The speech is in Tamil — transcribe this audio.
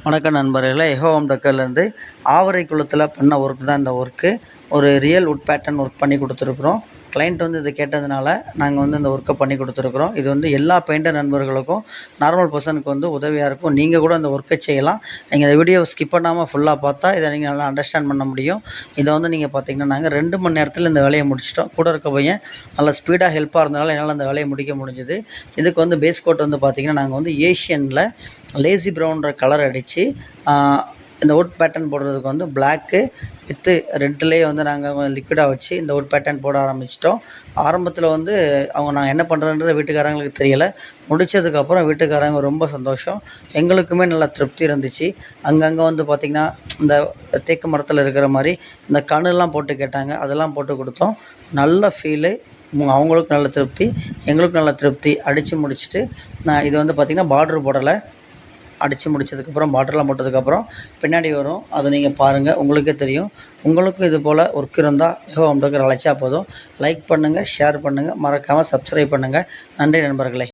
வணக்கம் நண்பர்களே. எகோ ஹோம் டெக்கர்லேருந்து ஆவரை குளத்தில் பண்ண ஒர்க் தான் இந்த ஒர்க்கு. ஒரு ரியல் வுட் பேட்டர்ன் ஒர்க் பண்ணி கொடுத்துருக்குறோம். கிளைண்ட் இதை கேட்டதுனால நாங்கள் இந்த ஒர்க்கை பண்ணி கொடுத்துருக்குறோம். இது எல்லா பெயிண்டர் நண்பர்களுக்கும் நார்மல் பர்சனுக்கு உதவியாக இருக்கும். நீங்கள் கூட அந்த ஒர்க்கை செய்யலாம். நீங்கள் இந்த வீடியோவை ஸ்கிப் பண்ணாமல் ஃபுல்லாக பார்த்தா இதை நீங்கள் நல்லா அண்டர்ஸ்டாண்ட் பண்ண முடியும். இதை நீங்கள் பார்த்தீங்கன்னா நாங்கள் 2 மணி நேரத்தில் இந்த வேலையை முடிச்சிட்டோம். கூட இருக்க பையன் நல்லா ஸ்பீடாக ஹெல்ப்பாக இருந்தனால என்னால் அந்த வேலையை முடிக்க முடிஞ்சுது. இதுக்கு பேஸ் கோட் பார்த்தீங்கன்னா நாங்கள் ஏஷியனில் லேசி ப்ரௌன்ற கலர் அடித்து இந்த வுட் பேட்டர்ன் போடுறதுக்கு பிளாக்கு வித்து ரெட்லேயே நாங்கள் லிக்விடாக வச்சு இந்த வுட் பேட்டர்ன் போட ஆரம்பிச்சிட்டோம். ஆரம்பத்தில் நாங்கள் என்ன பண்ணுறோன்றது வீட்டுக்காரங்களுக்கு தெரியலை. முடித்ததுக்கப்புறம் வீட்டுக்காரங்க ரொம்ப சந்தோஷம். எங்களுக்குமே நல்லா திருப்தி இருந்துச்சு. அங்கங்கே பார்த்திங்கன்னா இந்த தேக்கு மரத்தில் இருக்கிற மாதிரி இந்த கணுலாம் போட்டு கேட்டாங்க. அதெல்லாம் போட்டு கொடுத்தோம். நல்ல ஃபீலு. அவங்களுக்கும் நல்ல திருப்தி, எங்களுக்கும் நல்ல திருப்தி. அடித்து முடிச்சுட்டு நான் இது பார்த்திங்கன்னா பார்ட்ரு போடலை. அடித்து முடித்ததுக்கப்புறம் பாட்டர்லாம் போட்டதுக்கப்புறம் பின்னாடி வரும். அதை நீங்கள் பாருங்கள், உங்களுக்கே தெரியும். உங்களுக்கும் இது போல் ஒர்க் இருந்தால் எகோ ஹோம் டெக்கர் அழைச்சா போதும். லைக் பண்ணுங்கள், ஷேர் பண்ணுங்கள், மறக்காமல் சப்ஸ்கிரைப் பண்ணுங்கள். நன்றி நண்பர்களே.